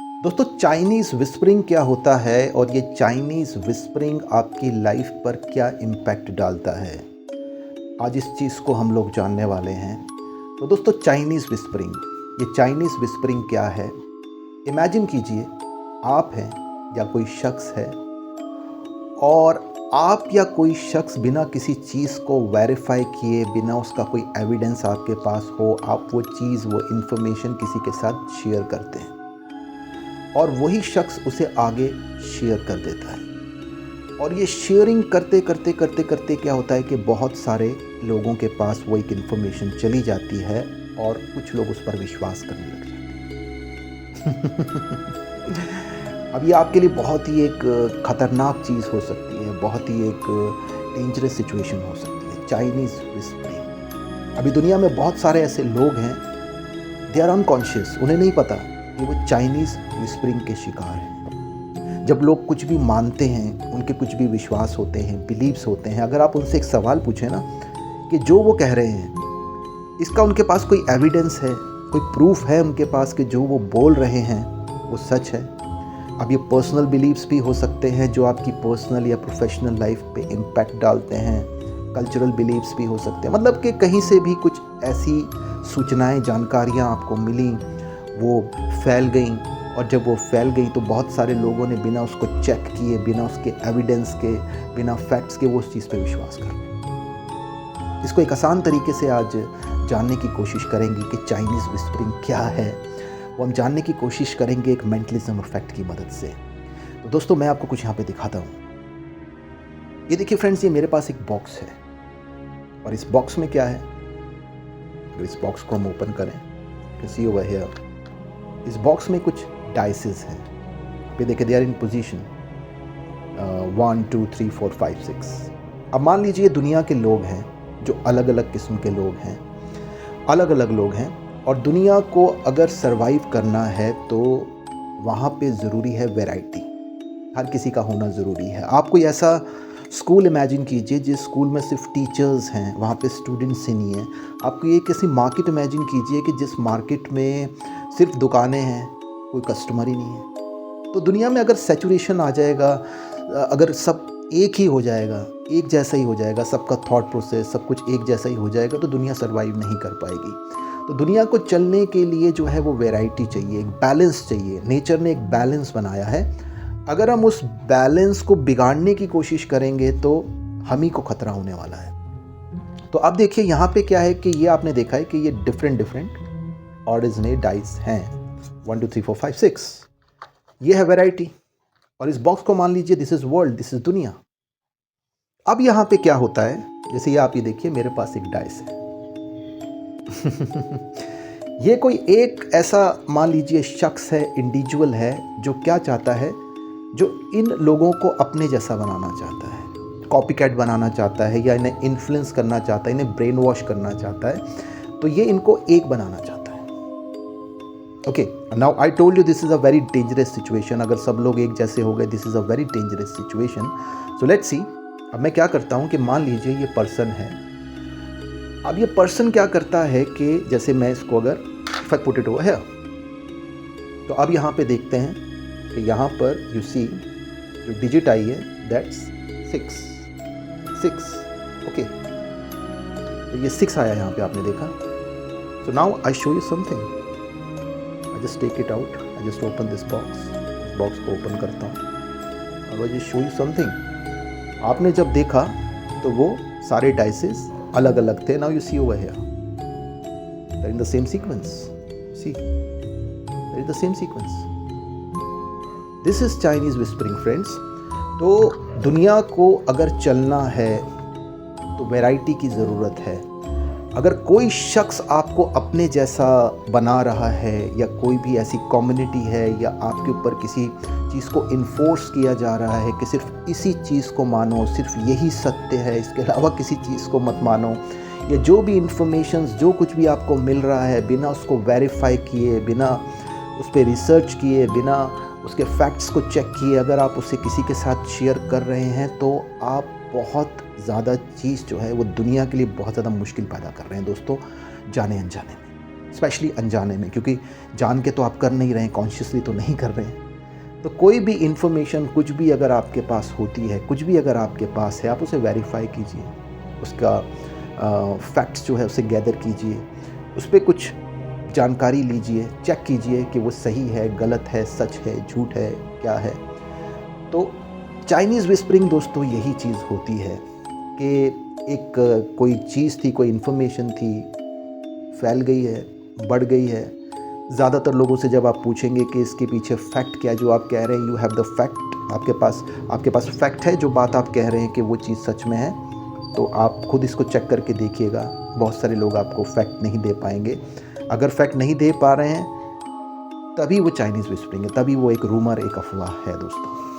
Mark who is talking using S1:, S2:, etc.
S1: दोस्तों Chinese whispering क्या होता है और ये चाइनीज़ विस्परिंग आपकी लाइफ पर क्या इम्पैक्ट डालता है, आज इस चीज़ को हम लोग जानने वाले हैं। तो दोस्तों चाइनीज़ विस्परिंग, ये चाइनीज़ विस्परिंग क्या है। इमेजिन कीजिए आप हैं या कोई शख्स है और आप या कोई शख्स बिना किसी चीज़ को वेरीफाई किए, बिना उसका कोई एविडेंस आपके पास हो, आप वो चीज़, वो इन्फॉर्मेशन किसी के साथ शेयर करते हैं और वही शख्स उसे आगे शेयर कर देता है। और ये शेयरिंग करते करते करते करते क्या होता है कि बहुत सारे लोगों के पास वो एक इन्फॉर्मेशन चली जाती है और कुछ लोग उस पर विश्वास करने लग जाते हैं। अब ये आपके लिए बहुत ही एक ख़तरनाक चीज़ हो सकती है, बहुत ही एक डेंजरस सिचुएशन हो सकती है। चाइनीज़ विस्परिंग, अभी दुनिया में बहुत सारे ऐसे लोग हैं, दे आर अनकॉन्शियस, उन्हें नहीं पता कि वो चाइनीज़ विस्परिंग के शिकार हैं। जब लोग कुछ भी मानते हैं, उनके कुछ भी विश्वास होते हैं, बिलीव्स होते हैं, अगर आप उनसे एक सवाल पूछें ना कि जो वो कह रहे हैं इसका उनके पास कोई एविडेंस है, कोई प्रूफ है उनके पास कि जो वो बोल रहे हैं वो सच है। अब ये पर्सनल बिलीव्स भी हो सकते हैं जो आपकी पर्सनल या प्रोफेशनल लाइफ पे इम्पैक्ट डालते हैं। कल्चरल बिलीव्स भी हो सकते हैं, मतलब कि कहीं से भी कुछ ऐसी सूचनाएं, जानकारियाँ आपको मिली, वो फैल गई और जब वो फैल गई तो बहुत सारे लोगों ने बिना उसको चेक किए, बिना उसके एविडेंस के, बिना फैक्ट्स के वो उस चीज़ पे विश्वास कर लिया। इसको एक आसान तरीके से आज जानने की कोशिश करेंगे कि चाइनीज़ विस्परिंग क्या है। वो हम जानने की कोशिश करेंगे एक मेंटलिज्म इफेक्ट की मदद से। तो दोस्तों मैं आपको कुछ यहाँ पे दिखाता हूँ। ये देखिए फ्रेंड्स, ये मेरे पास एक बॉक्स है और इस बॉक्स में क्या है, अगर इस बॉक्स को हम ओपन करें, सी ओवर हियर, इस बॉक्स में कुछ डाइसेस हैं। ये देखिए, दे आर इन पोजीशन 1 2 3 4 5 6। अब मान लीजिए दुनिया के लोग हैं जो अलग अलग किस्म के लोग हैं, अलग अलग लोग हैं, और दुनिया को अगर सरवाइव करना है तो वहाँ पे ज़रूरी है वैरायटी, हर किसी का होना ज़रूरी है। आप कोई ऐसा स्कूल इमेजिन कीजिए जिस स्कूल में सिर्फ टीचर्स हैं, वहाँ पे स्टूडेंट्स ही नहीं हैं। आपको ये किसी मार्केट इमेजिन कीजिए कि जिस मार्केट में सिर्फ दुकानें हैं, कोई कस्टमर ही नहीं है। तो दुनिया में अगर सैचुरेशन आ जाएगा, अगर सब एक ही हो जाएगा, एक जैसा ही हो जाएगा, सबका थॉट प्रोसेस सब कुछ एक जैसा ही हो जाएगा, तो दुनिया सर्वाइव नहीं कर पाएगी। तो दुनिया को चलने के लिए जो है वो वैरायटी चाहिए, एक बैलेंस चाहिए। नेचर ने एक बैलेंस बनाया है, अगर हम उस बैलेंस को बिगाड़ने की कोशिश करेंगे तो हम ही को खतरा होने वाला है। तो अब देखिए यहाँ पे क्या है कि ये आपने देखा है कि ये डिफरेंट ऑर्डिनरी डाइस हैं, 1 2 3 4 5 6, ये है वैरायटी। और इस बॉक्स को मान लीजिए this is world, this is दुनिया। अब यहाँ पे क्या होता है, जैसे ये आप ये देखिए मेरे पास एक डाइस है। ये कोई एक ऐसा मान लीजिए शख्स है, इंडिविजुअल है, जो क्या चाहता है, जो इन लोगों को अपने जैसा बनाना चाहता है, कॉपीकैट बनाना चाहता है, या इन्हें इन्फ्लुएंस करना चाहता है, इन्हें ब्रेन वॉश करना चाहता है। तो ये इनको एक बनाना चाहता है। Okay, now I told you this is a very dangerous situation. अगर सब लोग एक जैसे हो गए, this is a very dangerous situation. So let's see. अब मैं क्या करता हूँ कि मान लीजिए ये पर्सन है। अब ये पर्सन क्या करता है कि जैसे मैं इसको अगर if I put it over here, तो अब यहाँ पे देखते हैं कि यहाँ पर यू सी जो डिजिट आई है दैट्स 6। ओके, तो ये 6 आया यहाँ पे, आपने देखा। So now I show you something. I just take it out, I just open this box. इस बॉक्स को ओपन करता हूँ और I just show you something. आपने जब देखा तो वो सारे डाइसेस अलग अलग थे। Now you see over here, they are in the same sequence. See, they are in the same sequence. This is Chinese whispering friends. तो दुनिया को अगर चलना है तो वैरायटी की ज़रूरत है। अगर कोई शख्स आपको अपने जैसा बना रहा है, या कोई भी ऐसी कम्युनिटी है, या आपके ऊपर किसी चीज़ को इन्फोर्स किया जा रहा है कि सिर्फ इसी चीज़ को मानो, सिर्फ यही सत्य है, इसके अलावा किसी चीज़ को मत मानो, या जो भी इंफॉर्मेशंस, जो कुछ भी आपको मिल रहा है, बिना उसको वेरीफाई किए, बिना उस पर रिसर्च किए, बिना उसके फैक्ट्स को चेक किए अगर आप उसे किसी के साथ शेयर कर रहे हैं, तो आप बहुत ज़्यादा चीज़ जो है वो दुनिया के लिए बहुत ज़्यादा मुश्किल पैदा कर रहे हैं दोस्तों, जाने अनजाने में। स्पेशली अनजाने में, क्योंकि जान के तो आप कर नहीं रहे हैं, कॉन्शियसली तो नहीं कर रहे हैं। तो कोई भी इन्फॉर्मेशन, कुछ भी अगर आपके पास होती है, कुछ भी अगर आपके पास है, आप उसे वेरीफाई कीजिए, उसका फैक्ट्स जो है उसे गैदर कीजिए, उस पर कुछ जानकारी लीजिए, चेक कीजिए कि वो सही है, गलत है, सच है, झूठ है, क्या है। तो चाइनीज़ विस्परिंग दोस्तों यही चीज़ होती है कि एक कोई चीज़ थी, कोई इन्फॉर्मेशन थी, फैल गई है, बढ़ गई है। ज़्यादातर लोगों से जब आप पूछेंगे कि इसके पीछे फैक्ट क्या है, जो आप कह रहे हैं यू हैव द फैक्ट, आपके पास फैक्ट है, जो बात आप कह रहे हैं कि वो चीज़ सच में है, तो आप खुद इसको चेक करके देखिएगा। बहुत सारे लोग आपको फैक्ट नहीं दे पाएंगे। अगर फैक्ट नहीं दे पा रहे हैं तभी वो चाइनीज़ विस्परिंग है, तभी वो एक रूमर, एक अफवाह है दोस्तों।